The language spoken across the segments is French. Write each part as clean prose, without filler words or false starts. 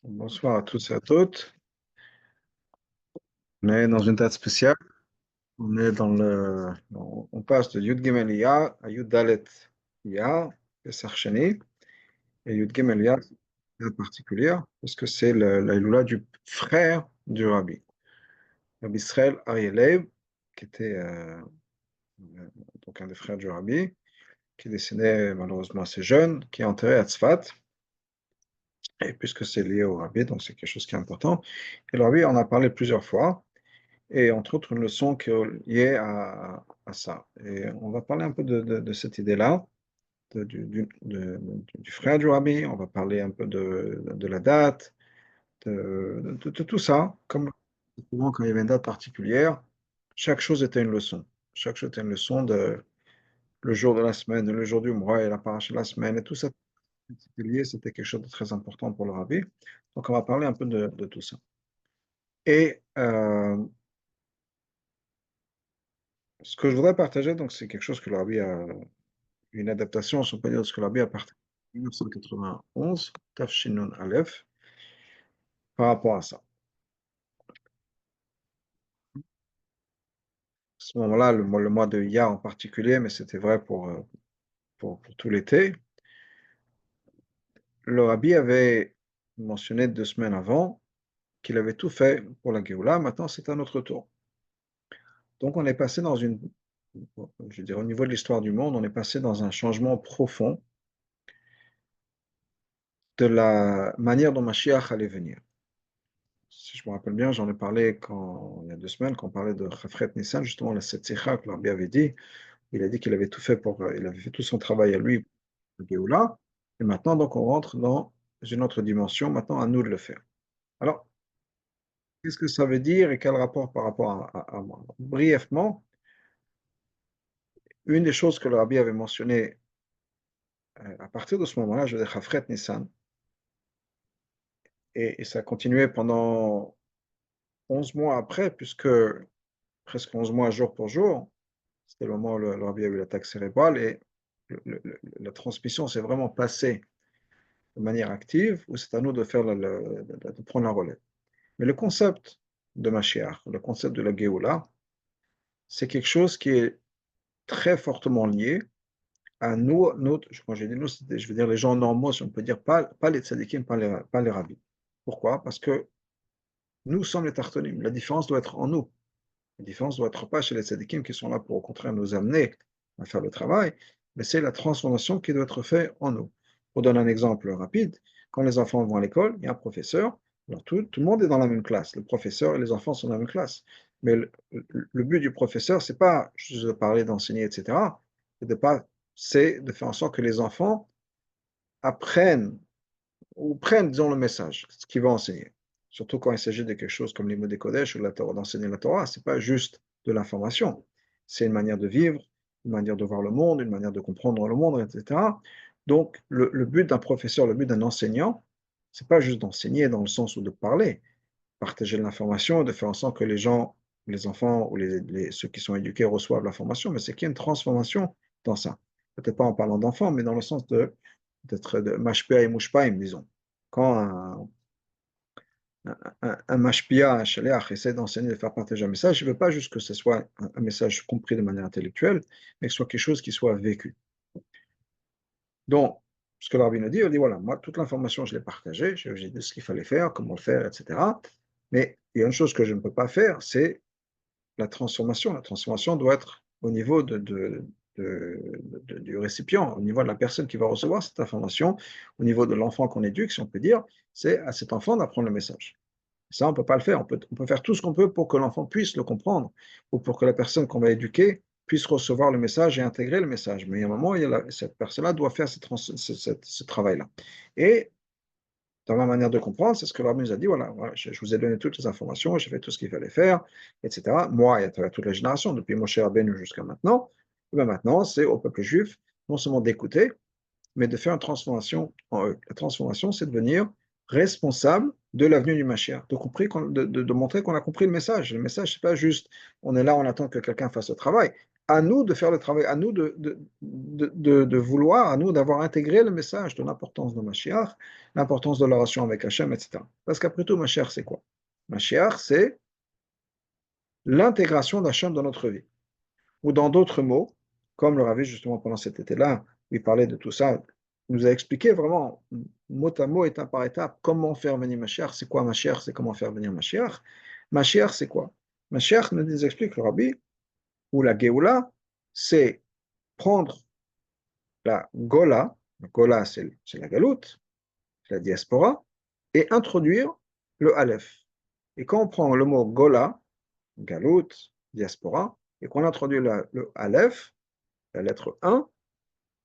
Bonsoir à tous et à toutes. On est dans une date spéciale. On est on passe de Yud Gimel Iyar à Yud Dalet Iyar, Pesach Sheni. Et Yud Gimel Iyar, c'est une date particulière parce que c'est la Iloula du frère du Rabbi. Rabbi Israël Aryeh Leib, qui était donc un des frères du Rabbi, qui est décédé malheureusement assez jeune, qui est enterré à Tzfat. Et puisque c'est lié au Rabbi, donc c'est quelque chose qui est important. Et le Rabbi, on en a parlé plusieurs fois. Et entre autres une leçon qui est liée à ça. Et on va parler un peu de cette idée-là, du frère du rabbi, on va parler un peu de la date, de tout ça. Comme souvent, quand il y avait une date particulière, chaque chose était une leçon. Chaque chose était une leçon de le jour de la semaine, le jour du mois et la paracha de la semaine, et tout ça, c'était lié, c'était quelque chose de très important pour le rabbi. Donc on va parler un peu de tout ça. Et ce que je voudrais partager, donc, c'est quelque chose que le rabbi a une adaptation, si on peut dire, de ce que l'Arabie a partagé en 1991, Tafshinun Aleph, par rapport à ça. À ce moment-là, le mois de Iyar en particulier, mais c'était vrai pour tout l'été, le Rabbi avait mentionné 2 semaines avant qu'il avait tout fait pour la Géoula, maintenant c'est à notre tour. Donc on est passé je dirais au niveau de l'histoire du monde, on est passé dans un changement profond de la manière dont Mashiach allait venir. Si je me rappelle bien, j'en ai parlé il y a 2 semaines, quand on parlait de Chafret Nissan, justement, la Setzicha que l'Arbi avait dit. Il a dit qu'il avait tout fait il avait fait tout son travail à lui pour le Géoula. Et maintenant, donc, on rentre dans une autre dimension. Maintenant, à nous de le faire. Alors, qu'est-ce que ça veut dire et quel rapport par rapport à moi? Brièvement, une des choses que le Rabbi avait mentionné à partir de ce moment-là, je veux dire, Chafret Nissan, et ça a continué pendant 11 mois après, puisque presque 11 mois jour pour jour, c'était le moment où le Rabbi a eu l'attaque cérébrale et la transmission s'est vraiment passée de manière active, où c'est à nous de de prendre la relève. Mais le concept de Mashiach, le concept de la Géoula, c'est quelque chose qui est très fortement lié à nous, quand j'ai dit nous, je veux dire les gens normaux, si on peut dire, pas les tzadikim, pas les rabbis. Pourquoi? Parce que nous sommes les tartonim. La différence doit être en nous. La différence ne doit être pas chez les tzadikim qui sont là pour au contraire nous amener à faire le travail, mais c'est la transformation qui doit être faite en nous. Pour donner un exemple rapide, quand les enfants vont à l'école, il y a un professeur, alors tout le monde est dans la même classe, le professeur et les enfants sont dans la même classe. Mais le but du professeur, c'est pas juste de parler, d'enseigner, etc. C'est de faire en sorte que les enfants apprennent ou prennent, disons, le message, ce qu'il va enseigner. Surtout quand il s'agit de quelque chose comme les mots des Kodesh ou d'enseigner la Torah, c'est pas juste de l'information. C'est une manière de vivre, une manière de voir le monde, une manière de comprendre le monde, etc. Donc, le but d'un professeur, le but d'un enseignant, c'est pas juste d'enseigner dans le sens où de parler, partager l'information, de faire en sorte que les gens, les enfants ou ceux qui sont éduqués reçoivent l'information, mais c'est qu'il y a une transformation dans ça. Peut-être pas en parlant d'enfants, mais dans le sens d'être de mashpia et mushpaim, disons. Quand un mashpia, un shaliach, essaie d'enseigner, de faire partager un message, il ne veut pas juste que ce soit un message compris de manière intellectuelle, mais que ce soit quelque chose qui soit vécu. Donc, ce que le rabbin nous dit, il dit voilà, moi, toute l'information, je l'ai partagée, j'ai dit ce qu'il fallait faire, comment le faire, etc. Mais il y a une chose que je ne peux pas faire, c'est la transformation. La transformation doit être au niveau du récipient, au niveau de la personne qui va recevoir cette information, au niveau de l'enfant qu'on éduque, si on peut dire, c'est à cet enfant d'apprendre le message. Ça, on ne peut pas le faire. On peut faire tout ce qu'on peut pour que l'enfant puisse le comprendre, ou pour que la personne qu'on va éduquer puisse recevoir le message et intégrer le message. Mais il y a un moment, cette personne-là doit faire ce travail-là. Et dans ma manière de comprendre, c'est ce que l'Arbi nous a dit, voilà, voilà, je vous ai donné toutes les informations, j'ai fait tout ce qu'il fallait faire, etc. Moi, et à travers toute la génération, depuis Moshe Rabbeinu jusqu'à maintenant, et bien maintenant, c'est au peuple juif, non seulement d'écouter, mais de faire une transformation en eux. La transformation, c'est de devenir responsable de l'avenue du Mashiach, de montrer qu'on a compris le message. Le message, c'est pas juste, on est là, on attend que quelqu'un fasse le travail. à nous de faire le travail, à nous de vouloir, à nous d'avoir intégré le message de l'importance de Mashiach, l'importance de la relation avec Hachem, etc. Parce qu'après tout, Mashiach, c'est quoi? Mashiach, c'est l'intégration d'Hachem dans notre vie. Ou dans d'autres mots, comme le Ravi, justement, pendant cet été-là, il parlait de tout ça, il nous a expliqué vraiment, mot à mot, étape par étape, comment faire venir Mashiach, c'est quoi Mashiach, c'est comment faire venir Mashiach. Mashiach, c'est quoi? Mashiach nous explique, le Rabbi, ou la Géoula, c'est prendre la Gola c'est la galoute, c'est la diaspora, et introduire le Aleph. Et quand on prend le mot Gola, galoute, diaspora, et qu'on introduit le Aleph, la lettre 1,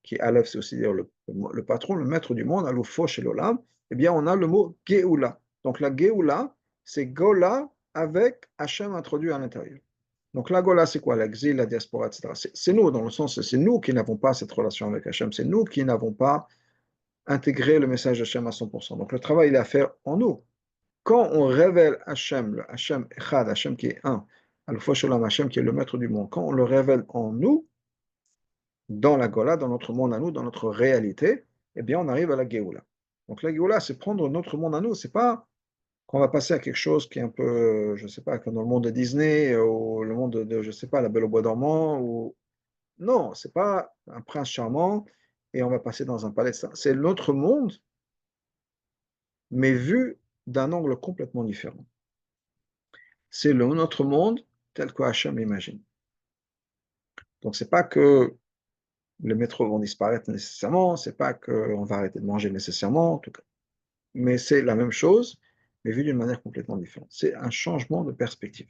qui Aleph, c'est aussi dire le patron, le maître du monde, Aloufo chez l'Olam, eh bien on a le mot Géoula. Donc la Géoula, c'est Gola avec Hachem introduit à l'intérieur. Donc la Gola, c'est quoi? L'exil, la diaspora, etc. C'est nous, dans le sens, c'est nous qui n'avons pas cette relation avec Hachem, c'est nous qui n'avons pas intégré le message d'Hachem à 100%. Donc le travail, il est à faire en nous. Quand on révèle Hachem, le Hachem Echad, Hachem qui est un, Al-Fosh Olam, Hachem qui est le maître du monde, quand on le révèle en nous, dans la Gola, dans notre monde à nous, dans notre réalité, eh bien on arrive à la Géoula. Donc la Géoula, c'est prendre notre monde à nous, c'est pas qu'on va passer à quelque chose qui est un peu, je sais pas, comme dans le monde de Disney, ou le monde de je sais pas, La Belle au Bois dormant, ou non, c'est pas un prince charmant et on va passer dans un palais. C'est notre monde, mais vu d'un angle complètement différent. C'est notre monde tel que Hachem l'imagine. Donc c'est pas que les métros vont disparaître nécessairement, c'est pas qu'on va arrêter de manger nécessairement, en tout cas. Mais c'est la même chose, mais vu d'une manière complètement différente. C'est un changement de perspective.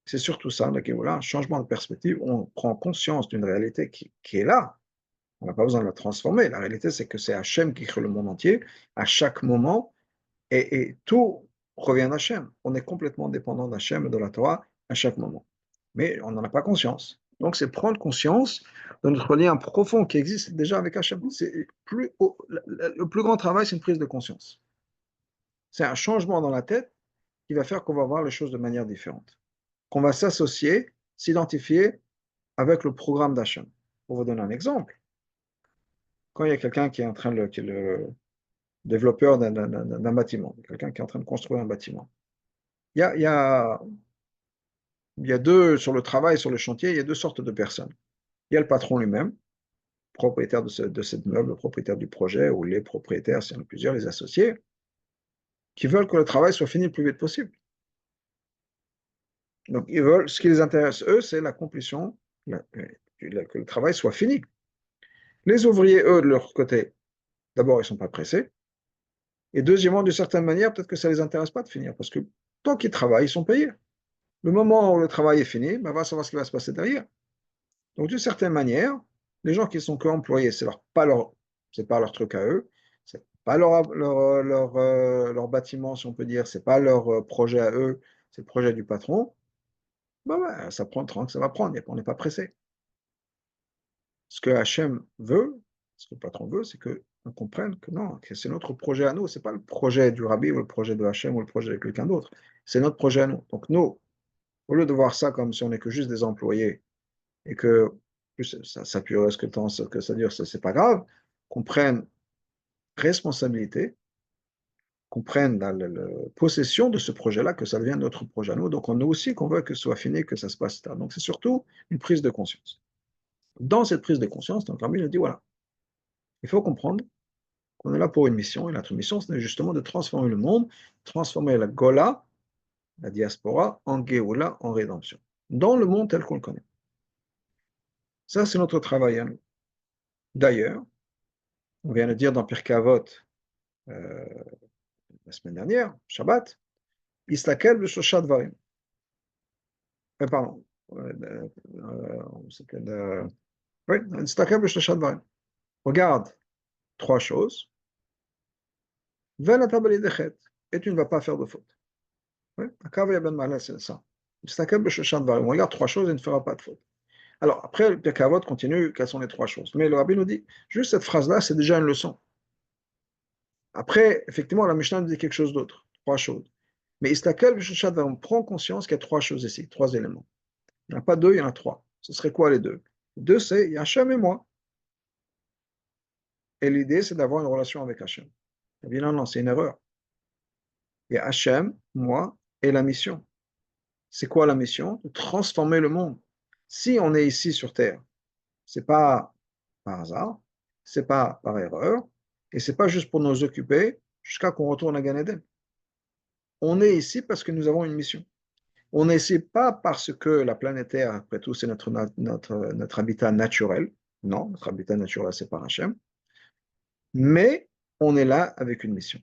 C'est surtout ça, voilà, un changement de perspective. On prend conscience d'une réalité qui est là. On n'a pas besoin de la transformer. La réalité, c'est que c'est Hachem qui crée le monde entier à chaque moment et tout revient d'Hachem. On est complètement dépendant d'Hachem et de la Torah à chaque moment. Mais on n'en a pas conscience. Donc, c'est prendre conscience de notre lien profond qui existe déjà avec Hachem. Le plus grand travail, c'est une prise de conscience. C'est un changement dans la tête qui va faire qu'on va voir les choses de manière différente. Qu'on va s'associer, s'identifier avec le programme d'Hachem. Pour vous donner un exemple, quand il y a quelqu'un qui est en train de, qui est le développeur d'un bâtiment, quelqu'un qui est en train de construire un bâtiment, il y a, il y a, il y a deux, sur le travail, sur le chantier, il y a deux sortes de personnes. Il y a le patron lui-même, propriétaire de cet immeuble, le propriétaire du projet, ou les propriétaires, s'il y en a plusieurs, les associés, qui veulent que le travail soit fini le plus vite possible. Donc, ils veulent, ce qui les intéresse, eux, c'est l'accomplissement, que le travail soit fini. Les ouvriers, eux, de leur côté, d'abord, ils ne sont pas pressés. Et deuxièmement, d'une certaine manière, peut-être que ça ne les intéresse pas de finir, parce que tant qu'ils travaillent, ils sont payés. Le moment où le travail est fini, ben, on va savoir ce qui va se passer derrière. Donc, d'une certaine manière, les gens qui sont qu'employés, c'est pas leur truc à eux, c'est pas leur bâtiment, si on peut dire, c'est pas leur projet à eux, c'est le projet du patron. Ben, ouais, ça prend le temps que ça va prendre, on n'est pas pressé. Ce que Hachem veut, ce que le patron veut, c'est qu'on comprenne que non, que c'est notre projet à nous, c'est pas le projet du rabbi ou le projet de Hachem ou le projet de quelqu'un d'autre, c'est notre projet à nous. Donc nous, au lieu de voir ça comme si on n'est que juste des employés et que plus ça pue ce que, ce que ça dure, c'est pas grave, qu'on prenne responsabilité, qu'on prenne la possession de ce projet-là, que ça devienne notre projet à nous. Donc on nous aussi qu'on veut que ce soit fini, que ça se passe tard. Donc c'est surtout une prise de conscience. Dans cette prise de conscience, donc Rabbi nous dit voilà, il faut comprendre qu'on est là pour une mission, et notre mission, c'est justement de transformer le monde, transformer la Gola, la diaspora, en Géoula, en rédemption, dans le monde tel qu'on le connaît. Ça, c'est notre travail à nous. D'ailleurs, on vient de dire dans Pirkei Avot, euh, la semaine dernière, Shabbat, Istakel b'shosha dvarim. Pardon. Oui, Istakel b'shosha dvarim. Regarde trois choses, et tu ne vas pas faire de faute. Oui, c'est ça. On regarde trois choses et ne fera pas de faute. Alors, après, le Pirkei Avot continue, quelles sont les trois choses. Mais le Rabbi nous dit, juste cette phrase-là, c'est déjà une leçon. Après, effectivement, la Mishnah nous dit quelque chose d'autre, trois choses. Mais Istakel, on prend conscience qu'il y a trois choses ici, trois éléments. Il n'y en a pas deux, il y en a trois. Ce serait quoi les deux? Les deux, c'est il y a Hachem et moi. Et l'idée, c'est d'avoir une relation avec Hachem. Eh bien non, non, c'est une erreur. Il y a Hachem, moi et la mission. C'est quoi la mission? De transformer le monde. Si on est ici sur Terre, c'est pas par hasard, c'est pas par erreur, et c'est pas juste pour nous occuper jusqu'à qu'on retourne à Gan Eden. On est ici parce que nous avons une mission. On n'est ici pas parce que la planète Terre, après tout, c'est notre habitat naturel. Non, notre habitat naturel, c'est par Hachem. Mais on est là avec une mission.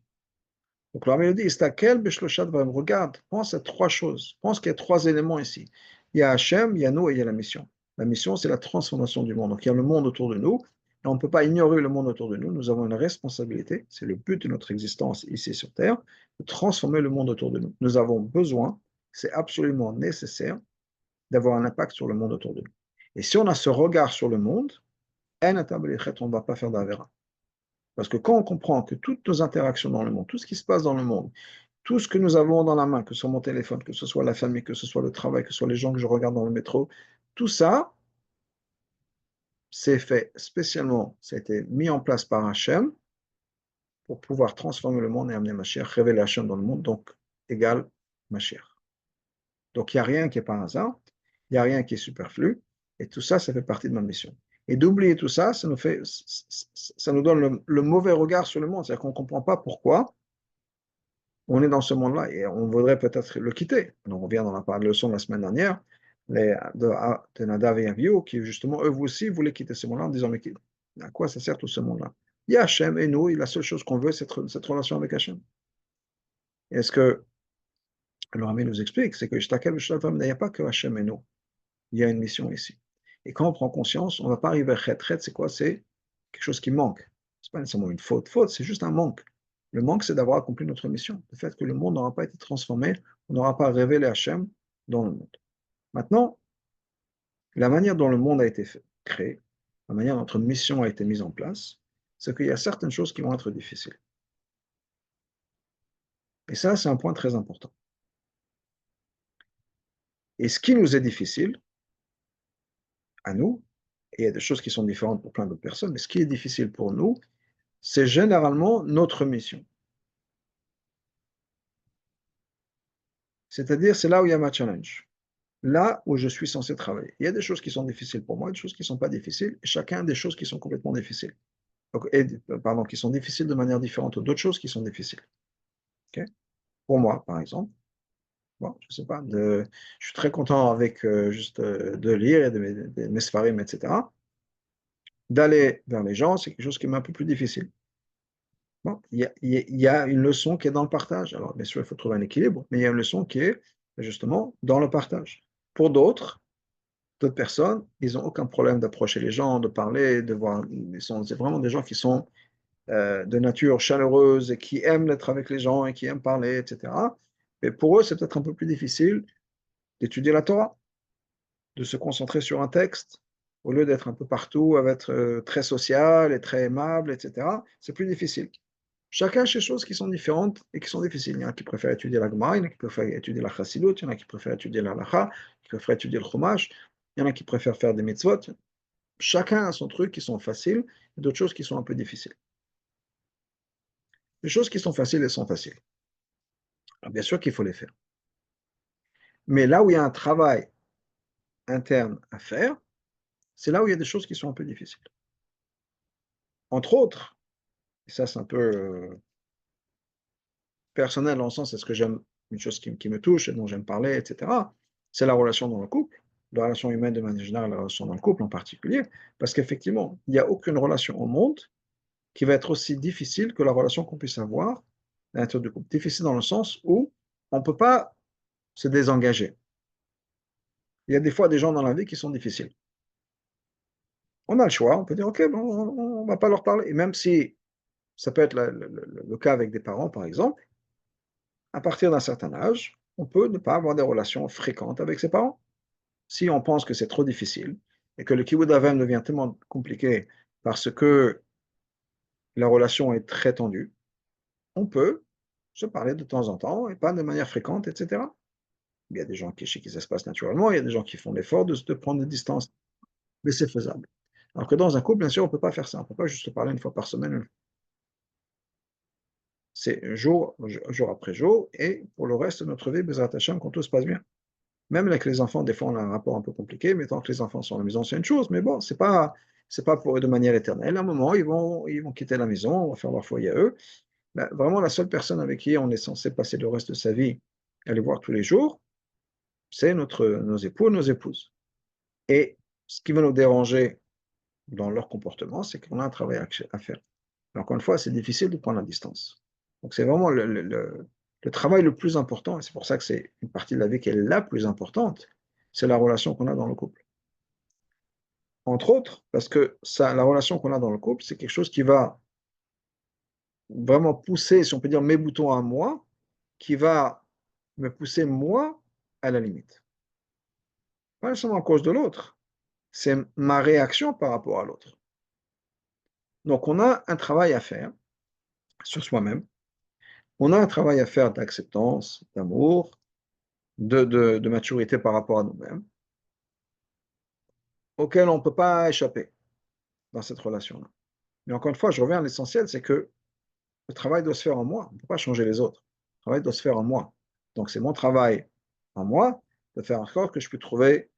Donc la mélodie, Istakel, Beshloshat, regarde, pense à trois choses. Pense qu'il y a trois éléments ici. Il y a Hachem, il y a nous et il y a la mission. La mission, c'est la transformation du monde. Donc il y a le monde autour de nous. Et on ne peut pas ignorer le monde autour de nous. Nous avons une responsabilité, c'est le but de notre existence ici sur Terre, de transformer le monde autour de nous. Nous avons besoin, c'est absolument nécessaire, d'avoir un impact sur le monde autour de nous. Et si on a ce regard sur le monde, on ne va pas faire d'Avera. Parce que quand on comprend que toutes nos interactions dans le monde, tout ce qui se passe dans le monde, tout ce que nous avons dans la main, que ce soit mon téléphone, que ce soit la famille, que ce soit le travail, que ce soit les gens que je regarde dans le métro, tout ça, c'est fait spécialement, ça a été mis en place par Hachem pour pouvoir transformer le monde et amener Mashiach, révéler Hachem dans le monde, donc égal Mashiach. Donc il n'y a rien qui est par hasard, il n'y a rien qui est superflu, et tout ça, ça fait partie de ma mission. Et d'oublier tout ça, ça nous donne le mauvais regard sur le monde, c'est-à-dire qu'on ne comprend pas pourquoi on est dans ce monde-là et on voudrait peut-être le quitter. Donc, on vient dans la leçon de la semaine dernière de Nadav et Avihu, qui justement, eux aussi, voulaient quitter ce monde-là en disant, mais à quoi ça sert tout ce monde-là? Il y a Hachem et nous, et la seule chose qu'on veut, c'est cette relation avec Hachem. Et ce que le Rami nous explique, c'est que il n'y a pas que Hachem et nous. Il y a une mission ici. Et quand on prend conscience, on ne va pas arriver à Chet. Chet, c'est quoi? C'est quelque chose qui manque. Ce n'est pas nécessairement une faute. Faute, c'est juste un manque. Le manque, c'est d'avoir accompli notre mission. Le fait que le monde n'aura pas été transformé, on n'aura pas révélé Hachem dans le monde. Maintenant, la manière dont le monde a été créé, la manière dont notre mission a été mise en place, c'est qu'il y a certaines choses qui vont être difficiles. Et ça, c'est un point très important. Et ce qui nous est difficile, à nous, et il y a des choses qui sont différentes pour plein d'autres personnes, mais ce qui est difficile pour nous, c'est généralement notre mission. C'est-à-dire, c'est là où il y a ma challenge. Là où je suis censé travailler. Il y a des choses qui sont difficiles pour moi, des choses qui ne sont pas difficiles, et chacun a des choses qui sont complètement difficiles. Donc, pardon, qui sont difficiles de manière différente, ou d'autres choses qui sont difficiles. Okay. Pour moi, par exemple, bon, je sais pas, je suis très content avec juste de lire et de mes sfarim, etc. D'aller vers les gens, c'est quelque chose qui est un peu plus difficile. Bon, il y a une leçon qui est dans le partage. Alors, bien sûr, il faut trouver un équilibre, mais il y a une leçon qui est justement dans le partage. Pour d'autres personnes, ils n'ont aucun problème d'approcher les gens, de parler, de voir. C'est vraiment des gens qui sont de nature chaleureuse et qui aiment être avec les gens et qui aiment parler, etc. Mais pour eux, c'est peut-être un peu plus difficile d'étudier la Torah, de se concentrer sur un texte, au lieu d'être un peu partout, à être très social et très aimable, etc. C'est plus difficile. Chacun a ses choses qui sont différentes et qui sont difficiles. Il y en a qui préfèrent étudier la Gemara, il y en a qui préfèrent étudier la Chassidut, il y en a qui préfèrent étudier la Halacha, qui préfèrent étudier le Chumash, il y en a qui préfèrent faire des mitzvot. Chacun a son truc qui sont faciles et d'autres choses qui sont un peu difficiles. Les choses qui sont faciles, elles sont faciles. Alors, bien sûr qu'il faut les faire. Mais là où il y a un travail interne à faire, c'est là où il y a des choses qui sont un peu difficiles. Entre autres, et ça c'est un peu personnel dans le sens, c'est ce que j'aime, une chose qui me touche et dont j'aime parler, etc., c'est la relation dans le couple, la relation humaine de manière générale, la relation dans le couple en particulier, parce qu'effectivement, il n'y a aucune relation au monde qui va être aussi difficile que la relation qu'on puisse avoir à l'intérieur du couple. Difficile dans le sens où on ne peut pas se désengager. Il y a des fois des gens dans la vie qui sont difficiles. On a le choix, on peut dire, OK, bon, on ne va pas leur parler. Et même si ça peut être le cas avec des parents, par exemple, à partir d'un certain âge, on peut ne pas avoir des relations fréquentes avec ses parents. Si on pense que c'est trop difficile et que le kibbutz avim devient tellement compliqué parce que la relation est très tendue, on peut se parler de temps en temps et pas de manière fréquente, etc. Il y a des gens chez qui ça se passe naturellement, il y a des gens qui font l'effort de prendre des distances, mais c'est faisable. Alors que dans un couple, bien sûr, on ne peut pas faire ça. On ne peut pas juste se parler une fois par semaine. C'est jour après jour, et pour le reste de notre vie, Bezrat Hashem, quand tout se passe bien. Même avec les enfants, des fois, on a un rapport un peu compliqué, mais tant que les enfants sont à la maison, c'est une chose. Mais bon, c'est pas pour eux de manière éternelle. À un moment, ils vont quitter la maison, on va faire leur foyer à eux. Ben, vraiment, la seule personne avec qui on est censé passer le reste de sa vie, aller voir tous les jours, c'est nos époux, nos épouses. Et ce qui va nous déranger dans leur comportement, c'est qu'on a un travail à faire. Mais encore une fois, c'est difficile de prendre la distance. Donc, c'est vraiment le travail le plus important, et c'est pour ça que c'est une partie de la vie qui est la plus importante, c'est la relation qu'on a dans le couple. Entre autres, parce que ça, la relation qu'on a dans le couple, c'est quelque chose qui va vraiment pousser, si on peut dire, mes boutons à moi, qui va me pousser moi à la limite. Pas seulement à cause de l'autre, c'est ma réaction par rapport à l'autre. Donc, on a un travail à faire sur soi-même. On a un travail à faire d'acceptance, d'amour, de maturité par rapport à nous-mêmes, auquel on ne peut pas échapper dans cette relation-là. Mais encore une fois, je reviens à l'essentiel, c'est que le travail doit se faire en moi. On ne peut pas changer les autres. Le travail doit se faire en moi. Donc c'est mon travail en moi de faire en sorte que je puisse trouver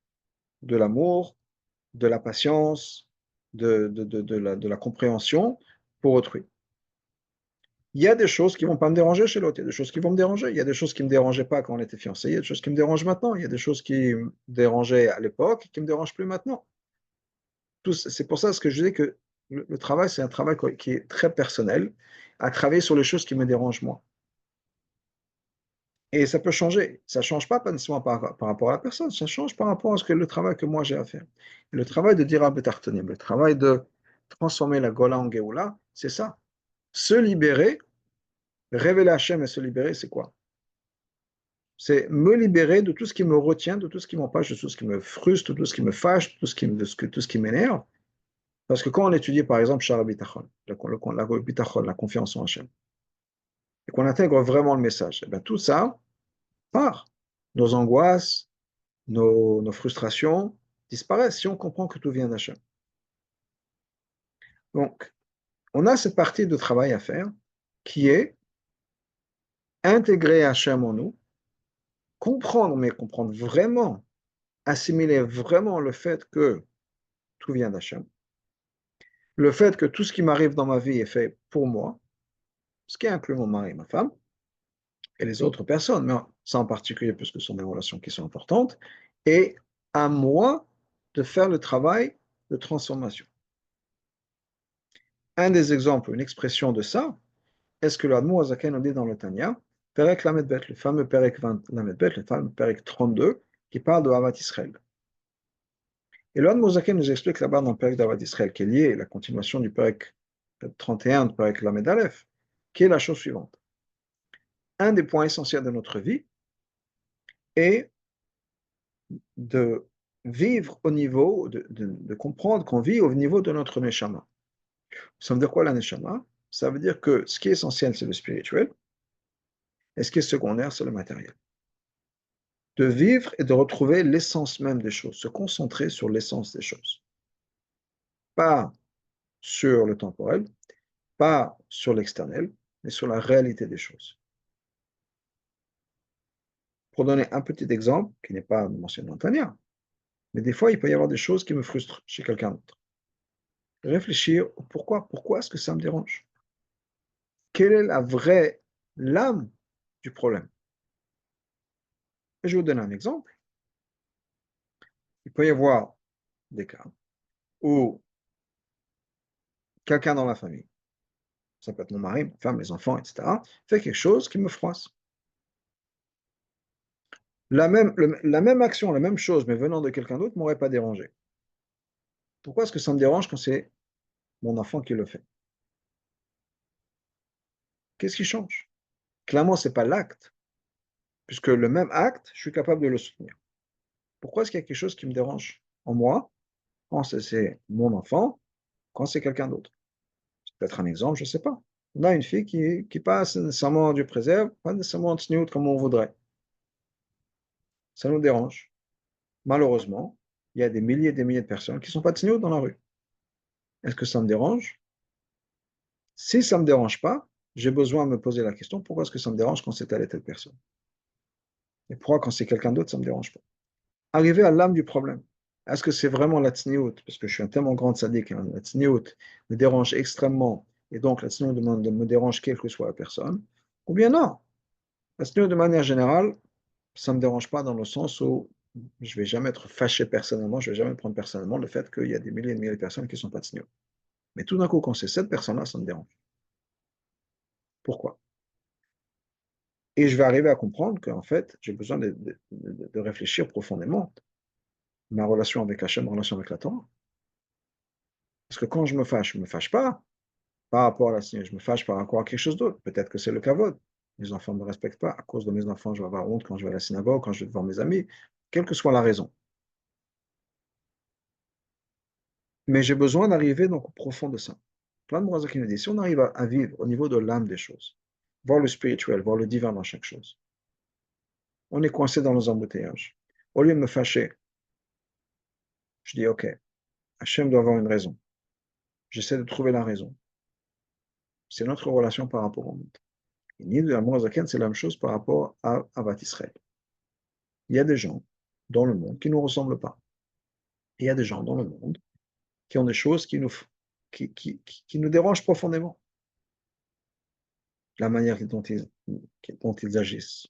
de l'amour, de la patience, de la compréhension pour autrui. Il y a des choses qui ne vont pas me déranger chez l'autre, il y a des choses qui vont me déranger, il y a des choses qui ne me dérangeaient pas quand on était fiancés, il y a des choses qui me dérangent maintenant, il y a des choses qui me dérangeaient à l'époque et qui ne me dérangent plus maintenant. C'est pour ça ce que je dis que le travail, c'est un travail qui est très personnel, à travailler sur les choses qui me dérangent moi. Et ça peut changer. Ça ne change pas nécessairement par rapport à la personne, ça change par rapport à ce que le travail que moi j'ai à faire. Et le travail de Dira Betartonim, le travail de transformer la Gola en Géoula, c'est ça. Se libérer, révéler Hachem et se libérer, c'est quoi? C'est me libérer de tout ce qui me retient, de tout ce qui m'empêche, de tout ce qui me frustre, de tout ce qui me fâche, de tout ce qui m'énerve. Parce que quand on étudie, par exemple, Shara Bitachon, la confiance en Hachem, et qu'on intègre vraiment le message, et bien tout ça part. Nos angoisses, nos frustrations disparaissent si on comprend que tout vient d'Hachem. Donc, on a cette partie de travail à faire qui est intégrer Hachem en nous, comprendre, mais comprendre vraiment, assimiler vraiment le fait que tout vient d'Hachem, le fait que tout ce qui m'arrive dans ma vie est fait pour moi, ce qui inclut mon mari et ma femme, et les autres personnes, mais ça en particulier puisque ce sont des relations qui sont importantes, et à moi de faire le travail de transformation. Un des exemples, une expression de ça, est-ce que l'Admor Azaken nous dit dans le Tanya, Perek Lamedbet, le fameux Perek 20, Lamedbet, le fameux Perek 32, qui parle de Havat Israël. Et l'Admor Azaken nous explique là-bas dans le Perek d'Havat Israël, qui est lié à la continuation du Perek 31 de Perek Lamed Aleph, qui est la chose suivante. Un des points essentiels de notre vie est de vivre au niveau, de comprendre qu'on vit au niveau de notre Neshama. Ça veut dire quoi la Neshama? Ça veut dire que ce qui est essentiel, c'est le spirituel, et ce qui est secondaire, c'est le matériel. De vivre et de retrouver l'essence même des choses, se concentrer sur l'essence des choses. Pas sur le temporel, pas sur l'externel, mais sur la réalité des choses. Pour donner un petit exemple, qui n'est pas mentionné dans Tania, mais des fois, il peut y avoir des choses qui me frustrent chez quelqu'un d'autre. Réfléchir au pourquoi est-ce que ça me dérange? Quelle est la vraie l'âme du problème? Et je vais vous donner un exemple. Il peut y avoir des cas où quelqu'un dans la famille, ça peut être mon mari, ma femme, mes enfants, etc., fait quelque chose qui me froisse. La même action, la même chose, mais venant de quelqu'un d'autre, ne m'aurait pas dérangé. Pourquoi est-ce que ça me dérange quand c'est mon enfant qui le fait? Qu'est-ce qui change? Clairement, ce n'est pas l'acte, puisque le même acte, je suis capable de le soutenir. Pourquoi est-ce qu'il y a quelque chose qui me dérange en moi quand c'est mon enfant, quand c'est quelqu'un d'autre? C'est peut-être un exemple, je ne sais pas. On a une fille qui passe nécessairement du préserve, pas nécessairement de sniout comme on voudrait. Ça nous dérange. Malheureusement, il y a des milliers et des milliers de personnes qui ne sont pas tsniout dans la rue. Est-ce que ça me dérange? Si ça ne me dérange pas, j'ai besoin de me poser la question, pourquoi est-ce que ça me dérange quand c'est telle et telle personne? Et pourquoi quand c'est quelqu'un d'autre, ça ne me dérange pas? Arriver à l'âme du problème. Est-ce que c'est vraiment la tsniout, parce que je suis un tellement grand sadique, hein, la tsniout me dérange extrêmement, et donc la tsniout me dérange quelle que soit la personne, ou bien non, la tsniout de manière générale, ça ne me dérange pas dans le sens où je ne vais jamais être fâché personnellement, je ne vais jamais prendre personnellement le fait qu'il y a des milliers et des milliers de personnes qui ne sont pas tsniout. Mais tout d'un coup, quand c'est cette personne-là, ça me dérange. Pourquoi? Et je vais arriver à comprendre qu'en fait, j'ai besoin de réfléchir profondément ma relation avec Hachem, ma relation avec la Torah. Parce que quand je ne me fâche pas par rapport à la signature, je me fâche par rapport à quelque chose d'autre. Peut-être que c'est le kavod. Mes enfants ne me respectent pas. À cause de mes enfants, je vais avoir honte quand je vais à la synagogue, quand je vais devant mes amis, quelle que soit la raison. Mais j'ai besoin d'arriver donc au profond de ça. Plein de Mouraza qui nous dit, si on arrive à vivre au niveau de l'âme des choses, voir le spirituel, voir le divin dans chaque chose, on est coincé dans nos embouteillages. Au lieu de me fâcher, je dis, OK, Hachem doit avoir une raison. J'essaie de trouver la raison. C'est notre relation par rapport au monde. Et ni de l'amour Zaken, c'est la même chose par rapport à Avat Israël. Il y a des gens dans le monde qui ne nous ressemblent pas. Et il y a des gens dans le monde qui ont des choses qui nous dérangent profondément. La manière dont ils agissent,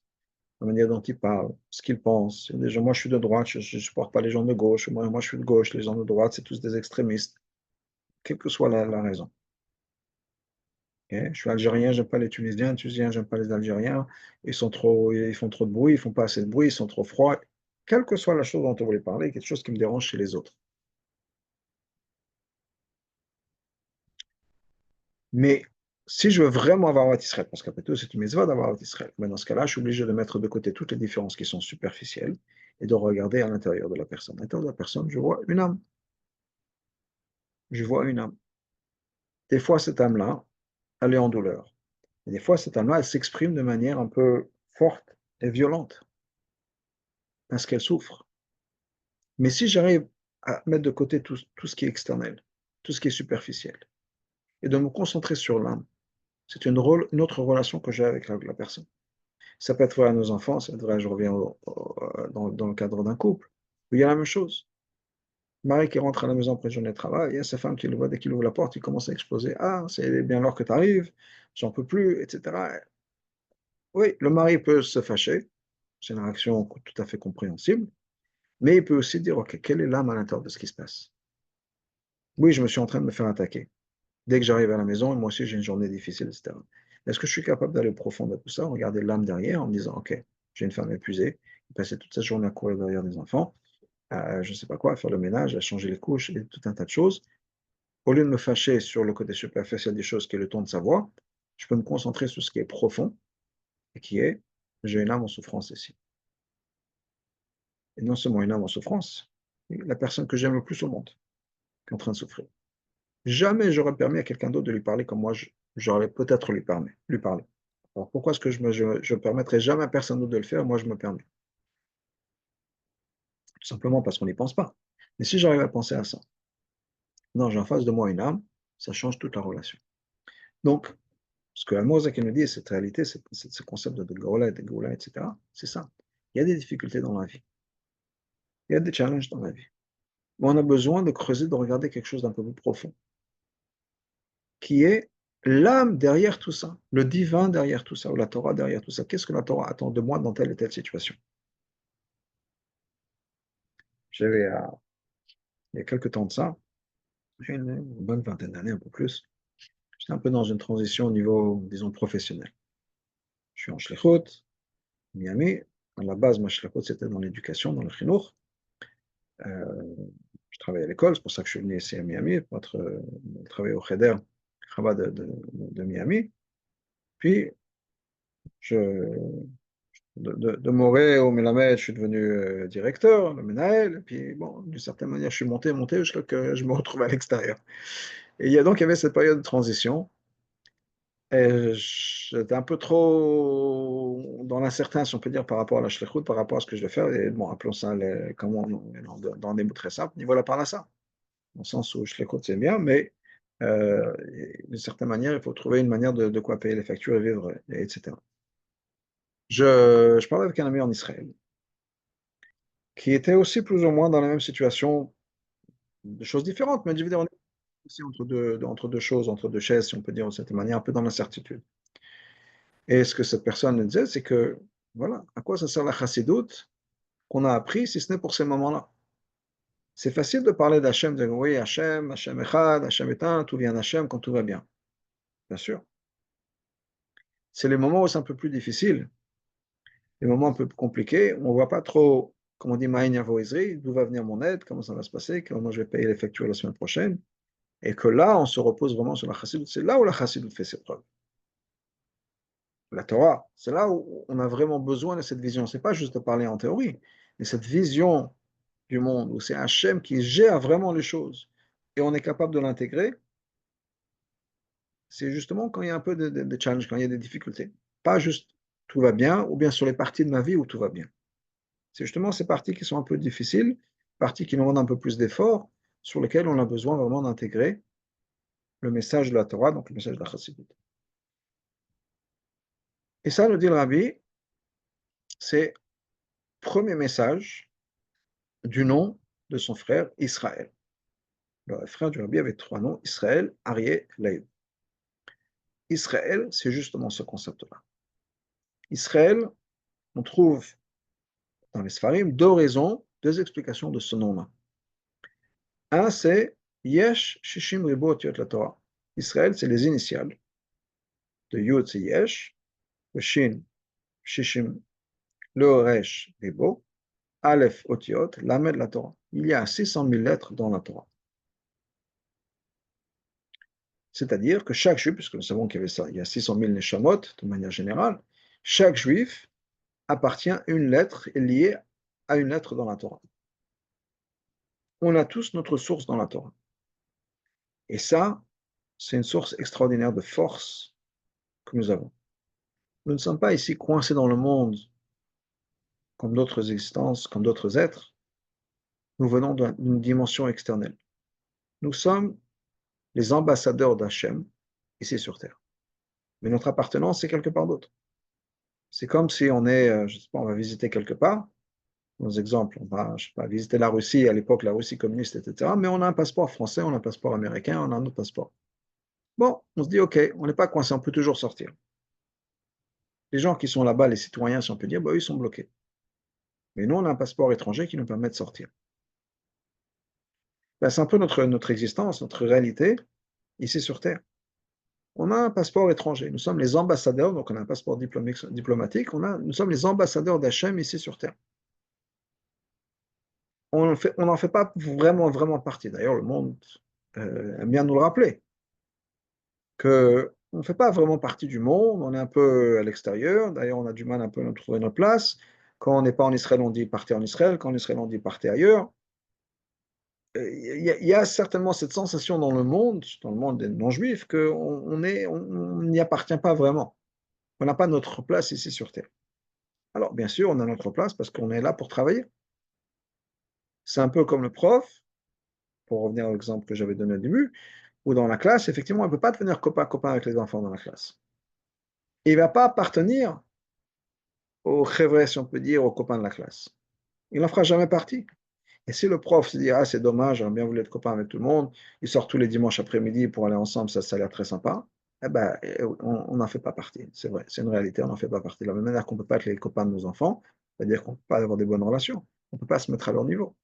la manière dont ils parlent, ce qu'ils pensent. Il y a des gens, moi je suis de droite, je ne supporte pas les gens de gauche. Moi je suis de gauche, les gens de droite, c'est tous des extrémistes. Quelle que soit la raison. Okay. Je suis algérien, j'aime pas les Tunisiens, j'aime pas les Algériens, ils font trop de bruit, ils font pas assez de bruit, ils sont trop froids. Quelle que soit la chose dont on voulait parler, quelque chose qui me dérange chez les autres. Mais si je veux vraiment avoir Avat Israël, parce qu'après tout, c'est une mitzvah d'avoir Avat Israël, mais dans ce cas-là, je suis obligé de mettre de côté toutes les différences qui sont superficielles et de regarder à l'intérieur de la personne. À l'intérieur de la personne, je vois une âme. Je vois une âme. Des fois, cette âme-là, elle est en douleur. Et des fois, cette âme-là, elle s'exprime de manière un peu forte et violente, parce qu'elle souffre. Mais si j'arrive à mettre de côté tout ce qui est externel, tout ce qui est superficiel, et de me concentrer sur l'âme, c'est une autre relation que j'ai avec la personne. Ça peut être vrai à nos enfants, ça peut être vrai, je reviens dans le cadre d'un couple, où il y a la même chose. Mari qui rentre à la maison après une journée de travail, il y a sa femme qui le voit dès qu'il ouvre la porte, il commence à exploser. Ah, c'est bien l'heure que tu arrives, j'en peux plus, etc. Oui, le mari peut se fâcher, c'est une réaction tout à fait compréhensible, mais il peut aussi dire, OK, quelle est l'âme à l'intérieur de ce qui se passe? Oui, je me suis en train de me faire attaquer. Dès que j'arrive à la maison, moi aussi j'ai une journée difficile, etc. Est-ce que je suis capable d'aller au profond de tout ça, regarder l'âme derrière en me disant, OK, j'ai une femme épuisée, passer toute cette journée à courir derrière des enfants, je ne sais pas quoi, à faire le ménage, à changer les couches et tout un tas de choses. Au lieu de me fâcher sur le côté superficiel des choses qui est le ton de sa voix, je peux me concentrer sur ce qui est profond et qui est, j'ai une âme en souffrance ici. Et non seulement une âme en souffrance, la personne que j'aime le plus au monde qui est en train de souffrir. Jamais j'aurais permis à quelqu'un d'autre de lui parler comme moi, j'aurais peut-être lui parler. Alors pourquoi est-ce que je permettrais jamais à personne d'autre de le faire, moi je me permets? Tout simplement parce qu'on n'y pense pas. Mais si j'arrive à penser à ça, non, j'ai en face de moi une âme, ça change toute la relation. Donc, ce que Moshe nous dit, cette réalité, ce concept de Gola, etc., c'est ça. Il y a des difficultés dans la vie. Il y a des challenges dans la vie. Mais on a besoin de creuser, de regarder quelque chose d'un peu plus profond, qui est l'âme derrière tout ça, le divin derrière tout ça, ou la Torah derrière tout ça. Qu'est-ce que la Torah attend de moi dans telle et telle situation? J'avais, il y a quelques temps de ça, j'ai une bonne vingtaine d'années, un peu plus, j'étais un peu dans une transition au niveau, disons, professionnel. Je suis en Shlichut, Miami. À la base, ma Shlichut, c'était dans l'éducation, dans le chinour. Je travaille à l'école, c'est pour ça que je suis venu ici à Miami, pour travailler au Cheder, Chabad de Miami. Puis, je, de Morée au Melamed, je suis devenu directeur, le Menaël. Et puis, bon, d'une certaine manière, je suis monté jusqu'à ce que je me retrouve à l'extérieur. Et il y avait cette période de transition Et j'étais un peu trop dans l'incertain, si on peut dire, par rapport à la shlichut, par rapport à ce que je vais faire. Et bon, appelons ça, comment, dans des mots très simples, niveau la parnassa. Dans le sens où shlichut, c'est bien, mais euh, d'une certaine manière, il faut trouver une manière de quoi payer les factures et vivre, etc. Je parlais avec un ami en Israël, qui était aussi plus ou moins dans la même situation, de choses différentes, mais on est aussi entre deux choses, entre deux chaises, si on peut dire de cette manière, un peu dans l'incertitude. Et ce que cette personne disait, c'est que, voilà, à quoi ça sert la chassidoute qu'on a appris si ce n'est pour ces moments-là? C'est facile de parler d'Hachem, de dire oui, Hachem, Hachem Echad, Hachem est un, tout vient d'Hachem quand tout va bien. Bien sûr. C'est les moments où c'est un peu plus difficile, les moments un peu plus compliqués, on ne voit pas trop, comme on dit, Ma'in Yavo Ezri, d'où va venir mon aide, comment ça va se passer, comment je vais payer les factures la semaine prochaine. Et que là, on se repose vraiment sur la chassidoute. C'est là où la chassidoute fait ses preuves. La Torah, c'est là où on a vraiment besoin de cette vision. C'est pas juste de parler en théorie, mais cette vision du monde où c'est Hachem qui gère vraiment les choses et on est capable de l'intégrer, c'est justement quand il y a un peu de challenge, quand il y a des difficultés. Pas juste tout va bien ou bien sur les parties de ma vie où tout va bien. C'est justement ces parties qui sont un peu difficiles, parties qui nous demandent un peu plus d'efforts, sur lesquelles on a besoin vraiment d'intégrer le message de la Torah, donc le message de la Chassidut. Et ça, nous dit le Rabbi, c'est le premier message du nom de son frère Israël. Le frère du Rabbi avait trois noms, Israël, Arié, Leib. Israël, c'est justement ce concept-là. Israël, on trouve dans les Sfarim deux raisons, deux explications de ce nom-là. Un, c'est Yesh Shishim Ribo Otiot la Torah. Israël, c'est les initiales. De Yud, c'est Yesh, le Shin, Shishim, le Resh, Ribo, Aleph, Otiot, Lamed, la Torah. Il y a 600 000 lettres dans la Torah. C'est-à-dire que chaque juif, puisque nous savons qu'il y avait ça, il y a 600 000 neshamot de manière générale, chaque juif appartient à une lettre, est liée à une lettre dans la Torah. On a tous notre source dans la Torah. Et ça, c'est une source extraordinaire de force que nous avons. Nous ne sommes pas ici coincés dans le monde comme d'autres existences, comme d'autres êtres. Nous venons d'une dimension externe. Nous sommes les ambassadeurs d'Hachem ici sur Terre. Mais notre appartenance, c'est quelque part d'autre. C'est comme si on est, je sais pas, on va visiter quelque part. Nos exemples, on va, je sais pas, visiter la Russie, à l'époque, la Russie communiste, etc. Mais on a un passeport français, on a un passeport américain, on a un autre passeport. Bon, on se dit, OK, on n'est pas coincé, on peut toujours sortir. Les gens qui sont là-bas, les citoyens, si on peut dire, bah, eux, ils sont bloqués. Mais nous, on a un passeport étranger qui nous permet de sortir. Ben, c'est un peu notre existence, notre réalité ici sur Terre. On a un passeport étranger. Nous sommes les ambassadeurs, donc on a un passeport diplomatique, nous sommes les ambassadeurs d'Hachem ici sur Terre. On n'en fait pas vraiment partie. D'ailleurs, le monde aime bien nous le rappeler, que on ne fait pas vraiment partie du monde, on est un peu à l'extérieur. D'ailleurs, on a du mal un peu à trouver notre place. Quand on n'est pas en Israël, on dit partez en Israël. Quand en Israël, on dit partez ailleurs. Il y a certainement cette sensation dans le monde des non-juifs, on n'y appartient pas vraiment. On n'a pas notre place ici sur Terre. Alors, bien sûr, on a notre place parce qu'on est là pour travailler. C'est un peu comme le prof, pour revenir à l'exemple que j'avais donné au début, où dans la classe, effectivement, on ne peut pas devenir copain avec les enfants dans la classe. Il ne va pas appartenir aux chevres, si on peut dire, aux copains de la classe. Il n'en fera jamais partie. Et si le prof se dit, ah, c'est dommage, j'aurais bien voulu être copain avec tout le monde, il sort tous les dimanches après-midi pour aller ensemble, ça a l'air très sympa, eh ben, on n'en fait pas partie. C'est vrai, c'est une réalité, on n'en fait pas partie. De la même manière qu'on ne peut pas être les copains de nos enfants, c'est-à-dire qu'on ne peut pas avoir des bonnes relations, on ne peut pas se mettre à leur niveau.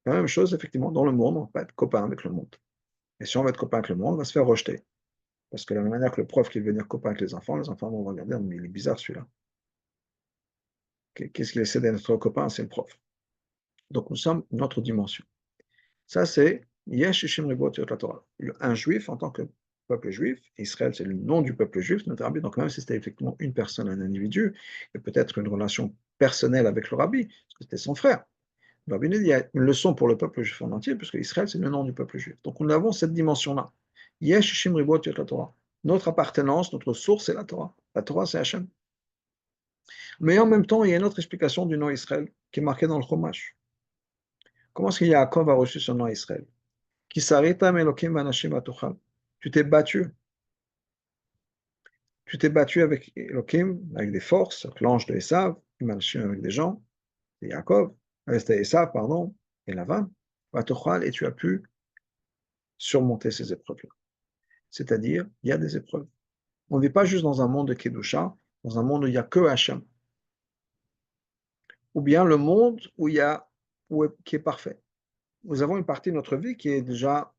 La même chose, effectivement, dans le monde, on ne peut pas être copain avec le monde. Et si on veut être copain avec le monde, on va se faire rejeter. Parce que de la même manière que le prof qui veut devenir copain avec les enfants vont regarder, mais il est bizarre celui-là. Qu'est-ce qu'il essaie d'être notre copain? C'est le prof. Donc nous sommes une autre dimension. Ça, c'est Yeshishim Ribot Yot la Torah. Un juif en tant que peuple juif, Israël, c'est le nom du peuple juif, notre rabbi, donc même si c'était effectivement une personne, un individu, et peut-être une relation personnelle avec le rabbi, parce que c'était son frère. Le rabbi nous dit, il y a une leçon pour le peuple juif en entier, puisque Israël, c'est le nom du peuple juif. Donc nous avons cette dimension-là. Yeshishim Ribot Yot la Torah. Notre appartenance, notre source, c'est la Torah. La Torah, c'est Hachem. Mais en même temps, il y a une autre explication du nom Israël qui est marquée dans le Chumash. Comment est-ce que Yaakov a reçu son nom Israël? Qui s'arrêta Elokim Vanashim Atochal. Tu t'es battu. Tu t'es battu avec Elokim, avec des forces, avec l'ange de Esav, Vanashim avec des gens, et Yaakov, c'était Esav, pardon, et Lavan, Atochal, et tu as pu surmonter ces épreuves-là. C'est-à-dire, il y a des épreuves. On ne vit pas juste dans un monde de Kedusha, dans un monde où il n'y a que Hachem. Ou bien le monde où il y a, qui est parfait. Nous avons une partie de notre vie qui est déjà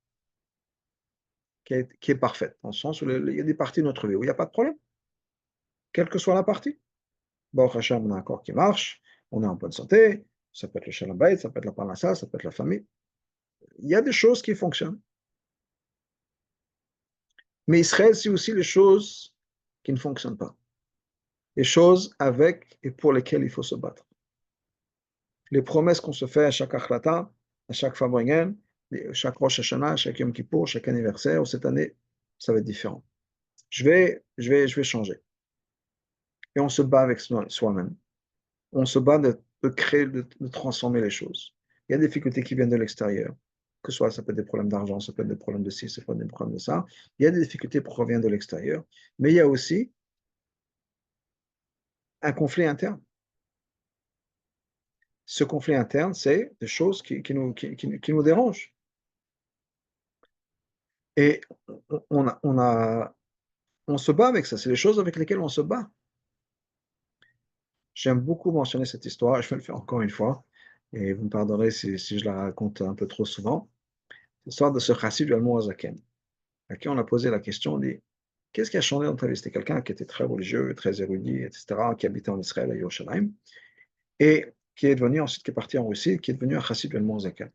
qui est parfaite, dans le sens où il y a des parties de notre vie où il n'y a pas de problème, quelle que soit la partie. Baruch Hashem, on a un corps qui marche, on est en bonne santé, ça peut être le shalom bayit, ça peut être la parnassa, ça peut être la famille. Il y a des choses qui fonctionnent. Mais Israël, c'est aussi les choses qui ne fonctionnent pas. Les choses avec et pour lesquelles il faut se battre. Les promesses qu'on se fait à chaque achlata, à chaque Fabringen, chaque Rosh Hashanah, chaque Yom Kippour, chaque anniversaire, ou cette année, ça va être différent. Je vais changer. Et on se bat avec soi-même. On se bat de créer, de transformer les choses. Il y a des difficultés qui viennent de l'extérieur, que ce soit ça peut être des problèmes d'argent, ça peut être des problèmes de ci, ça peut être des problèmes de ça. Il y a des difficultés qui proviennent de l'extérieur, mais il y a aussi un conflit interne. Ce conflit interne, c'est des choses qui nous dérangent. Et on se bat avec ça. C'est les choses avec lesquelles on se bat. J'aime beaucoup mentionner cette histoire, et je vais le faire encore une fois, et vous me pardonnerez si je la raconte un peu trop souvent. L'histoire de ce chassid du Almorazaken, à qui on a posé la question, on dit, qu'est-ce qui a changé dans ta vie? C'était quelqu'un qui était très religieux, très érudit, etc., qui habitait en Israël, à Yerushalayim, et qui est devenu ensuite, qui est parti en Russie, qui est devenu un chassid du Almorazaken.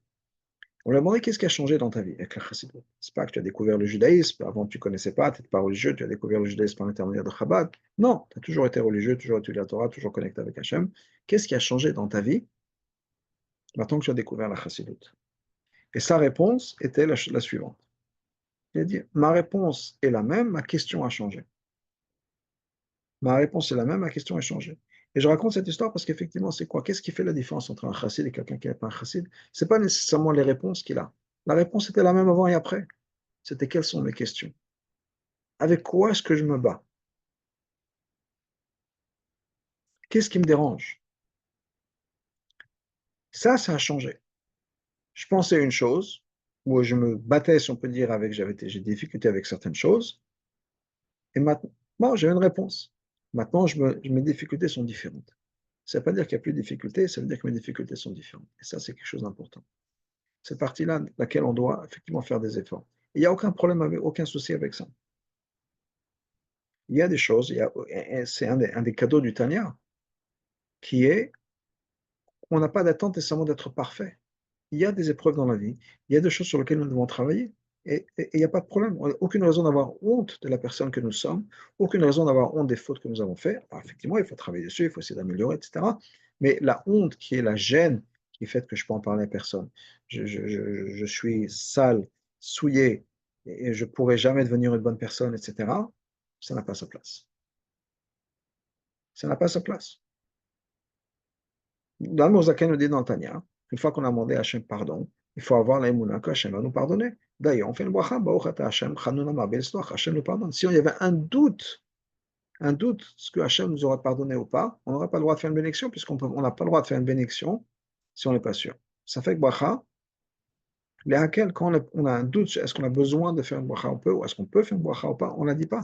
On lui a demandé qu'est-ce qui a changé dans ta vie avec la chassidut. C'est pas que tu as découvert le judaïsme, avant tu ne connaissais pas, tu n'étais pas religieux, tu as découvert le judaïsme par l'intermédiaire de Chabad. Non, tu as toujours été religieux, toujours étudié la Torah, toujours connecté avec Hachem. Qu'est-ce qui a changé dans ta vie maintenant que tu as découvert la chassidut? Et sa réponse était la suivante. Il a dit, ma réponse est la même, ma question a changé. Ma réponse est la même, ma question a changé. Et je raconte cette histoire parce qu'effectivement, c'est quoi? Qu'est-ce qui fait la différence entre un chassid et quelqu'un qui n'est pas un chassid? Ce n'est pas nécessairement les réponses qu'il a. La réponse était la même avant et après. C'était quelles sont mes questions? Avec quoi est-ce que je me bats? Qu'est-ce qui me dérange? Ça a changé. Je pensais une chose, où je me battais, si on peut dire, j'ai des difficultés avec certaines choses, et maintenant, bon, j'ai une réponse. Maintenant, mes difficultés sont différentes. Ça ne veut pas dire qu'il n'y a plus de difficultés, ça veut dire que mes difficultés sont différentes. Et ça, c'est quelque chose d'important. Cette partie-là, laquelle on doit effectivement faire des efforts. Il n'y a aucun problème, aucun souci avec ça. Il y a des choses, c'est un des cadeaux du Tanya, qui est on n'a pas d'attente nécessairement d'être parfait. Il y a des épreuves dans la vie, il y a des choses sur lesquelles nous devons travailler. Et il n'y a pas de problème. On n'a aucune raison d'avoir honte de la personne que nous sommes, aucune raison d'avoir honte des fautes que nous avons faites. Alors, effectivement, il faut travailler dessus, il faut essayer d'améliorer, etc. Mais la honte qui est la gêne qui fait que je peux en parler à personne, je suis sale, souillé, et je ne pourrai jamais devenir une bonne personne, etc., ça n'a pas sa place. Ça n'a pas sa place. Dans le Mozaken nous dit dans le Tanya, une fois qu'on a demandé à Hachem pardon, il faut avoir l'aïmouna que Hachem va nous pardonner. D'ailleurs, on fait une bracha, Baruch ata Hachem, Chanuna Ma'abel Sloach, Hachem nous pardonne. Si il y avait un doute, ce que Hachem nous aura pardonné ou pas, on n'aura pas le droit de faire une bénédiction, puisqu'on n'a pas le droit de faire une bénédiction si on n'est pas sûr. Ça fait que bracha, quand on a un doute, est-ce qu'on a besoin de faire une bracha ou pas, ou est-ce qu'on peut faire une bracha ou pas, on ne la dit pas.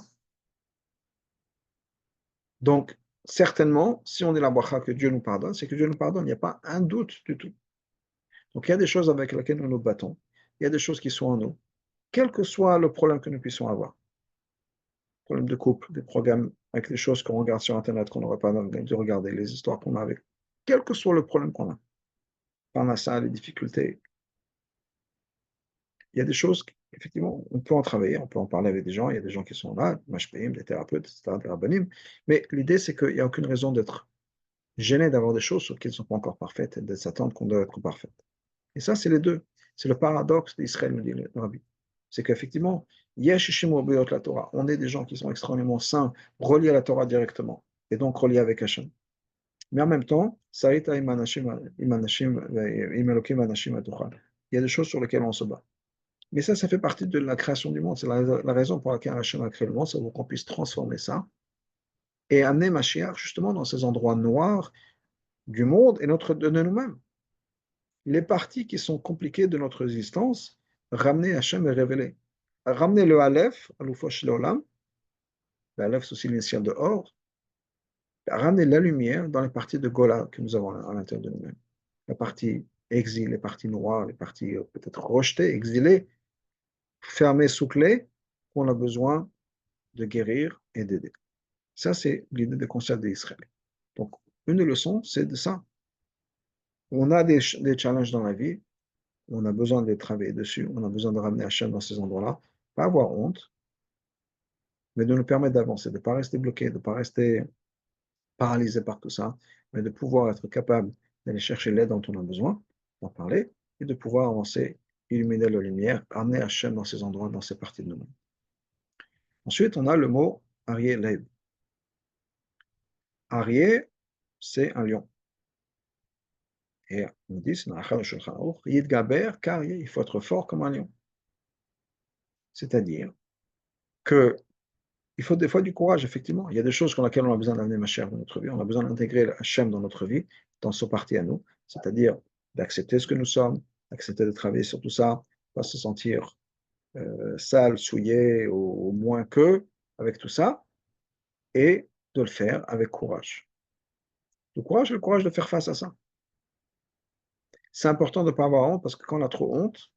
Donc, certainement, si on est la bracha que Dieu nous pardonne, c'est que Dieu nous pardonne, il n'y a pas un doute du tout. Donc il y a des choses avec lesquelles nous nous battons, il y a des choses qui sont en nous, quel que soit le problème que nous puissions avoir, problème de couple, des programmes avec les choses qu'on regarde sur Internet, qu'on n'aurait pas dû regarder, les histoires qu'on a avec, quel que soit le problème qu'on a, on a ça, les difficultés, il y a des choses, effectivement, on peut en travailler, on peut en parler avec des gens, il y a des gens qui sont là, mashpéim, des thérapeutes, etc., des rabbinim, mais l'idée c'est qu'il n'y a aucune raison d'être gêné d'avoir des choses sur lesquelles ne sont pas encore parfaites et de s'attendre qu'on doit être parfaites. Et ça, c'est les deux. C'est le paradoxe d'Israël, me dit le rabbi. C'est qu'effectivement, la Torah. On est des gens qui sont extrêmement saints, reliés à la Torah directement, et donc reliés avec Hachem. Mais en même temps, il y a des choses sur lesquelles on se bat. Mais ça fait partie de la création du monde. C'est la raison pour laquelle Hachem a créé le monde, c'est pour qu'on puisse transformer ça et amener Mashiach justement dans ces endroits noirs du monde et de nous-mêmes. Les parties qui sont compliquées de notre existence, ramener Hachem et révéler. Ramener le Aleph, Aloufosh Leolam, le Aleph c'est aussi l'initiale de Or, ramener la lumière dans les parties de Gola que nous avons à l'intérieur de nous-mêmes. La partie exil, les parties noires, les parties peut-être rejetées, exilées, fermées sous clé, qu'on a besoin de guérir et d'aider. Ça, c'est l'idée des concepts d'Israël. Donc, une leçon, c'est de ça. On a des challenges dans la vie, on a besoin de les travailler dessus, on a besoin de ramener Hachem dans ces endroits-là, pas avoir honte, mais de nous permettre d'avancer, de ne pas rester bloqué, de ne pas rester paralysé par tout ça, mais de pouvoir être capable d'aller chercher l'aide dont on a besoin, d'en parler, et de pouvoir avancer, illuminer la lumière, amener Hachem dans ces endroits, dans ces parties de nous-mêmes. Ensuite, on a le mot Arié Leib. Arié, c'est un lion. Et on dit, c'est dans la Shulchan Aruch, Yidgaber, car il faut être fort comme un lion. C'est-à-dire que il faut des fois du courage, effectivement. Il y a des choses pour lesquelles on a besoin d'amener Mashiach dans notre vie. On a besoin d'intégrer Hachem dans notre vie, dans sa partie à nous. C'est-à-dire d'accepter ce que nous sommes, d'accepter de travailler sur tout ça, pas se sentir sale, souillé, au moins que, avec tout ça, et de le faire avec courage. Le courage de faire face à ça. C'est important de ne pas avoir honte, parce que quand on a trop honte,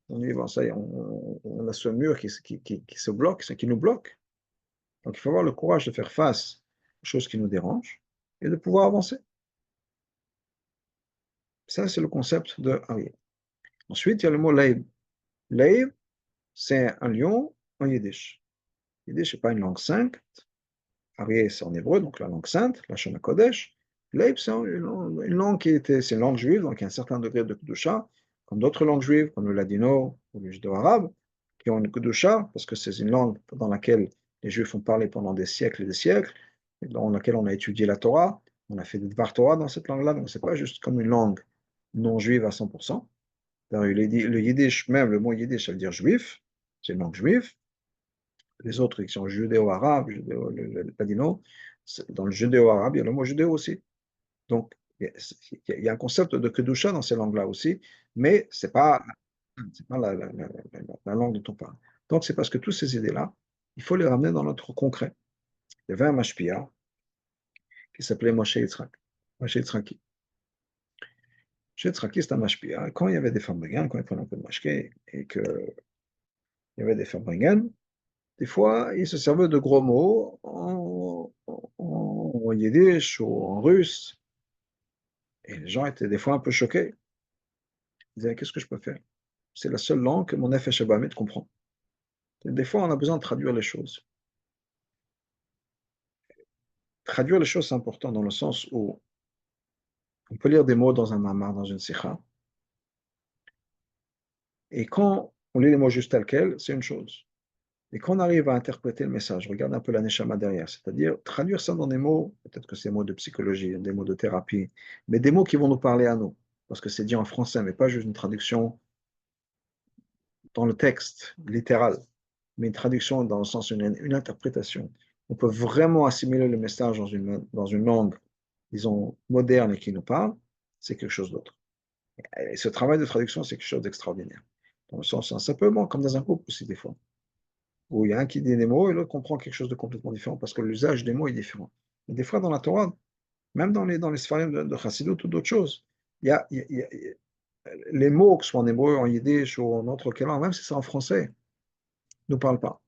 on y va, ça y est, on a ce mur qui se bloque, qui nous bloque. Donc il faut avoir le courage de faire face aux choses qui nous dérangent et de pouvoir avancer. Ça, c'est le concept de Arié. Ensuite, il y a le mot Leib. Leib, c'est un lion en yiddish. Yiddish n'est pas une langue sainte. Arié, c'est en hébreu, donc la langue sainte, la Shana Kodesh. Leib, c'est une langue c'est une langue juive, donc il y a un certain degré de Kedusha, comme d'autres langues juives, comme le ladino ou le judéo-arabe, qui ont une Kedusha, parce que c'est une langue dans laquelle les Juifs ont parlé pendant des siècles et des siècles, et dans laquelle on a étudié la Torah, on a fait des Dvar Torah dans cette langue-là, donc c'est pas juste comme une langue non juive à 100%. Le yiddish, même le mot yiddish, ça veut dire juif, c'est une langue juive. Les autres qui sont judéo-arabes, ladino, dans le judéo-arabe, il y a le mot judéo aussi. Donc, il y a un concept de kedusha dans ces langues-là aussi, mais c'est pas la langue dont on parle. Donc, c'est parce que toutes ces idées-là, il faut les ramener dans notre concret. Il y avait un mashpia qui s'appelait Moshe Yitzhak. Moshe Yitzhaki. Moshe Yitzhaki, c'est un mashpia. Quand il y avait des femmes quand il prenait un peu de mashké, et qu'il y avait des femmes des fois, il se servait de gros mots en yiddish ou en russe. Et les gens étaient des fois un peu choqués. Ils disaient, qu'est-ce que je peux faire? C'est la seule langue que mon Nefesh Habahamit comprend. Et des fois, on a besoin de traduire les choses. Traduire les choses, c'est important dans le sens où on peut lire des mots dans un mamar, dans une sikha, et quand on lit les mots juste tels quels, c'est une chose. Et quand on arrive à interpréter le message, regarde un peu la neshama derrière, c'est-à-dire traduire ça dans des mots, peut-être que c'est des mots de psychologie, des mots de thérapie, mais des mots qui vont nous parler à nous, parce que c'est dit en français, mais pas juste une traduction dans le texte littéral, mais une traduction dans le sens une interprétation. On peut vraiment assimiler le message dans une langue, disons, moderne et qui nous parle, c'est quelque chose d'autre. Et ce travail de traduction, c'est quelque chose d'extraordinaire. Dans le sens, simplement comme dans un couple aussi, des fois, où il y a un qui dit des mots et l'autre comprend quelque chose de complètement différent, parce que l'usage des mots est différent. Et des fois, dans la Torah, même dans les Sfarim de Chassidut ou d'autres choses, les mots, que ce soit en hébreu, en yiddish ou en autre langue, même si c'est en français, ne nous parlent pas.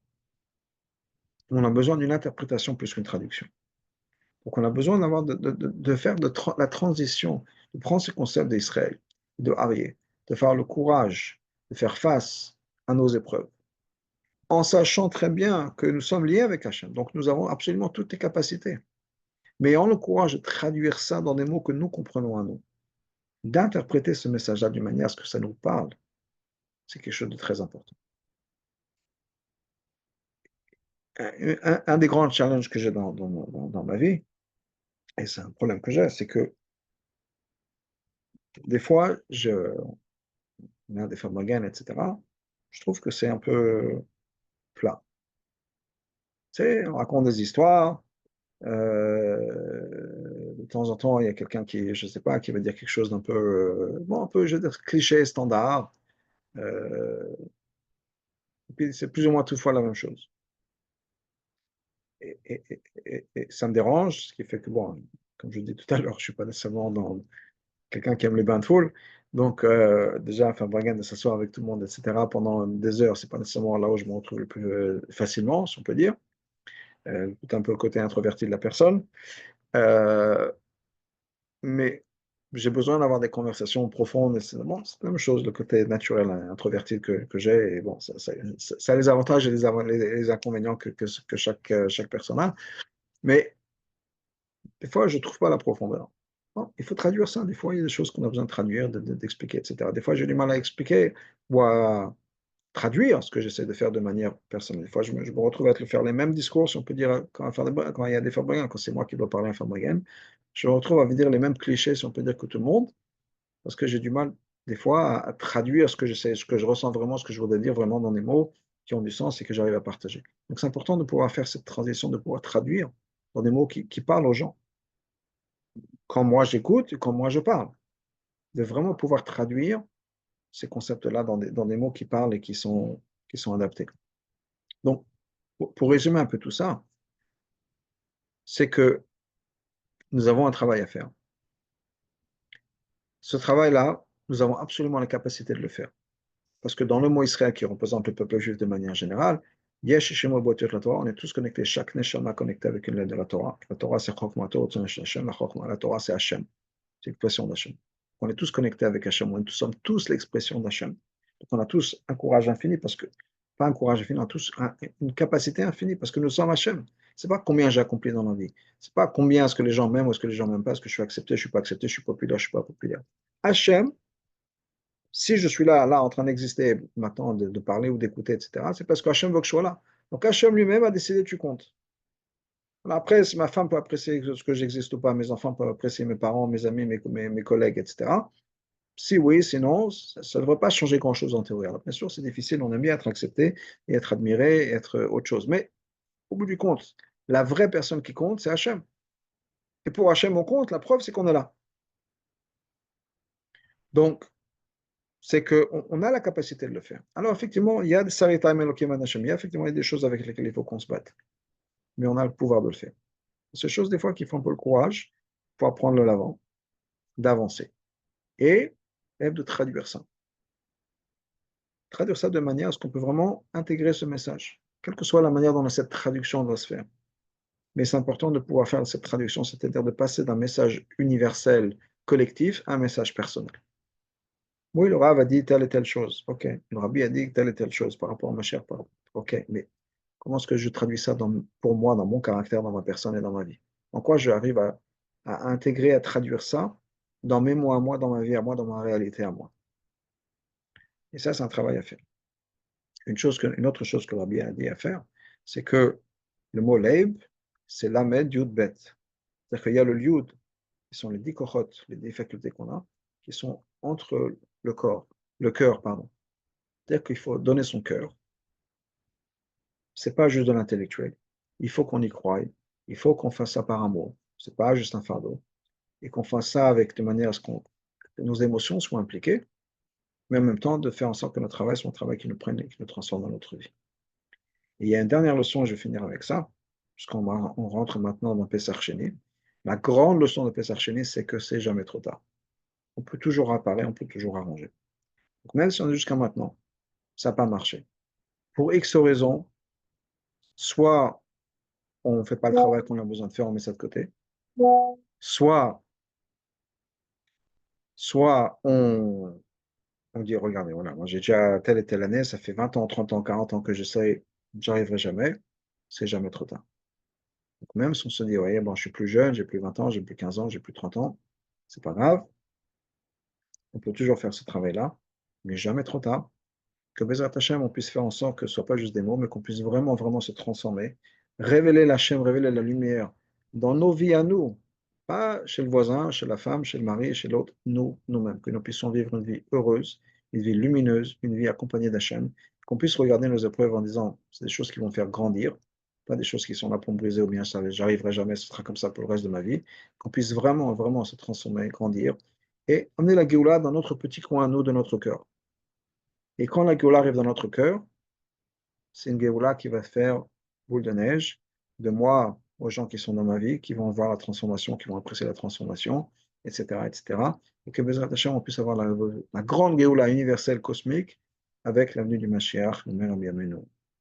On a besoin d'une interprétation plus qu'une traduction. Donc on a besoin de faire la transition, de prendre ce concept d'Israël, de Arié, de faire le courage de faire face à nos épreuves, en sachant très bien que nous sommes liés avec Hachem. Donc nous avons absolument toutes les capacités. Mais ayant le courage de traduire ça dans des mots que nous comprenons à nous, d'interpréter ce message-là d'une manière à ce que ça nous parle, c'est quelque chose de très important. un des grands challenges que j'ai dans ma vie, et c'est un problème que j'ai, c'est que des fois, on a des Fabragane, etc. Je trouve que c'est un peu plat. Tu sais, on raconte des histoires. De temps en temps, il y a quelqu'un qui, je sais pas, qui va dire quelque chose d'un peu, bon, un peu, je veux dire, cliché, standard. Euh, et puis c'est plus ou moins toutefois la même chose. Et ça me dérange, ce qui fait que, bon, comme je dis tout à l'heure, je suis pas nécessairement dans quelqu'un qui aime les bains de foule. Donc, déjà, faire bagarre de s'asseoir avec tout le monde, etc., pendant des heures, c'est pas nécessairement là où je me retrouve le plus facilement, si on peut dire. C'est un peu le côté introverti de la personne. Euh, mais j'ai besoin d'avoir des conversations profondes. Et c'est bon, c'est la même chose, le côté naturel, hein, introverti que j'ai. Et bon, ça a les avantages et les inconvénients que chaque personne a. Mais des fois, je ne trouve pas la profondeur. Bon, il faut traduire ça. Des fois, il y a des choses qu'on a besoin de traduire, d'expliquer, etc. Des fois, j'ai du mal à expliquer ou à traduire ce que j'essaie de faire de manière personnelle. Des fois, je me retrouve à faire les mêmes discours, si on peut dire, quand il y a des Fabrégans, quand c'est moi qui dois parler à Fabrégane, je me retrouve à dire les mêmes clichés, si on peut dire, que tout le monde, parce que j'ai du mal, des fois, à traduire ce que j'essaie, ce que je ressens vraiment, ce que je voudrais dire vraiment dans des mots qui ont du sens et que j'arrive à partager. Donc, c'est important de pouvoir faire cette transition, de pouvoir traduire dans des mots qui parlent aux gens quand moi j'écoute, quand moi je parle, de vraiment pouvoir traduire ces concepts-là dans des mots qui parlent et qui sont adaptés. Donc, pour résumer un peu tout ça, c'est que nous avons un travail à faire. Ce travail-là, nous avons absolument la capacité de le faire. Parce que dans le mot Israël, qui représente le peuple juif de manière générale, Yesh Shem Botir la Torah, on est tous connectés, chaque neshama connecté avec une lettre de la Torah. La Torah, c'est Chokma, la Torah, c'est Hashem. C'est l'expression d'Hachem. On est tous connectés avec Hachem, nous sommes tous l'expression d'Hachem. Donc on a tous un courage infini, parce que, pas un courage infini, on a tous une capacité infinie, parce que nous sommes Hachem. C'est pas combien j'ai accompli dans ma vie. C'est pas combien est-ce que les gens m'aiment ou est-ce que les gens m'aiment pas, est-ce que je suis accepté, je suis pas accepté, je suis populaire, je suis pas populaire. Hachem, si je suis là en train d'exister, maintenant, de parler ou d'écouter, etc., c'est parce que Hachem veut que je sois là. Donc Hachem lui-même a décidé tu comptes. Après, si ma femme peut apprécier ce que j'existe ou pas, mes enfants peuvent apprécier mes parents, mes amis, mes collègues, etc. Si oui, sinon, ça ne devrait pas changer grand-chose en théorie. Alors, bien sûr, c'est difficile, on aime bien être accepté et être admiré et être autre chose. Mais au bout du compte, la vraie personne qui compte, c'est Hachem. Et pour Hachem, on compte, la preuve, c'est qu'on est là. Donc, c'est qu'on a la capacité de le faire. Alors, effectivement, il y a des saritaim elokim Hachem, il y a effectivement des choses avec lesquelles il faut qu'on se batte. Mais on a le pouvoir de le faire. C'est des choses, des fois, qui font un peu le courage pour prendre l'avant, d'avancer. Et de traduire ça. Traduire ça de manière à ce qu'on peut vraiment intégrer ce message, quelle que soit la manière dont cette traduction doit se faire. Mais c'est important de pouvoir faire cette traduction, c'est-à-dire de passer d'un message universel, collectif, à un message personnel. Oui, le Rav a dit telle et telle chose. OK. Le Rabbi a dit telle et telle chose par rapport à ma chère parole. OK. Mais comment est-ce que je traduis ça pour moi, dans mon caractère, dans ma personne et dans ma vie? En quoi je arrive à intégrer, à traduire ça dans mes mots à moi, dans ma vie à moi, dans ma réalité à moi? Et ça, c'est un travail à faire. Une autre chose que le Rabbi a dit à faire, c'est que le mot leib, c'est lamed, yud, bet. C'est-à-dire qu'il y a le yud, qui sont les 10 kochot, les 10 facultés qu'on a, qui sont entre le cœur, pardon. C'est-à-dire qu'il faut donner son cœur. C'est pas juste de l'intellectuel. Il faut qu'on y croie. Il faut qu'on fasse ça par amour. C'est pas juste un fardeau. Et qu'on fasse ça avec de manière à ce que nos émotions soient impliquées, mais en même temps de faire en sorte que notre travail soit un travail qui nous prenne et qui nous transforme dans notre vie. Et il y a une dernière leçon, et je vais finir avec ça, puisqu'on rentre maintenant dans Pessah Sheni. La grande leçon de Pessah Sheni, c'est que c'est jamais trop tard. On peut toujours réparer, on peut toujours arranger. Donc même si on est jusqu'à maintenant, ça n'a pas marché. Pour X raisons, soit on ne fait pas le travail qu'on a besoin de faire, on met ça de côté, soit, soit on dit, regardez, voilà, moi j'ai déjà telle et telle année, ça fait 20 ans, 30 ans, 40 ans que j'essaie, j'arriverai jamais, c'est jamais trop tard. Donc même si on se dit, ouais, bon, je suis plus jeune, j'ai plus 20 ans, j'ai plus 15 ans, j'ai plus 30 ans, c'est pas grave, on peut toujours faire ce travail-là, mais jamais trop tard. que Bezrat Hashem, on puisse faire en sorte que ce ne soit pas juste des mots, mais qu'on puisse vraiment, vraiment se transformer, révéler l'Hachem, révéler la lumière dans nos vies à nous, pas chez le voisin, chez la femme, chez le mari, chez l'autre, nous, nous-mêmes, que nous puissions vivre une vie heureuse, une vie lumineuse, une vie accompagnée d'Hachem, qu'on puisse regarder nos épreuves en disant, c'est des choses qui vont faire grandir, pas des choses qui sont là pour me briser ou bien ça, j'arriverai jamais, ce sera comme ça pour le reste de ma vie, qu'on puisse vraiment, vraiment se transformer, grandir et amener la Géoula dans notre petit coin à nous de notre cœur. Et quand la Géoula arrive dans notre cœur, c'est une Géoula qui va faire boule de neige de moi aux gens qui sont dans ma vie, qui vont voir la transformation, qui vont apprécier la transformation, etc., etc. Et que Bezrat Hashem, on puisse avoir la grande Géoula universelle cosmique avec l'avenue du Mashiach, le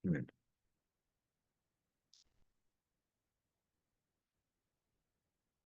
Amen.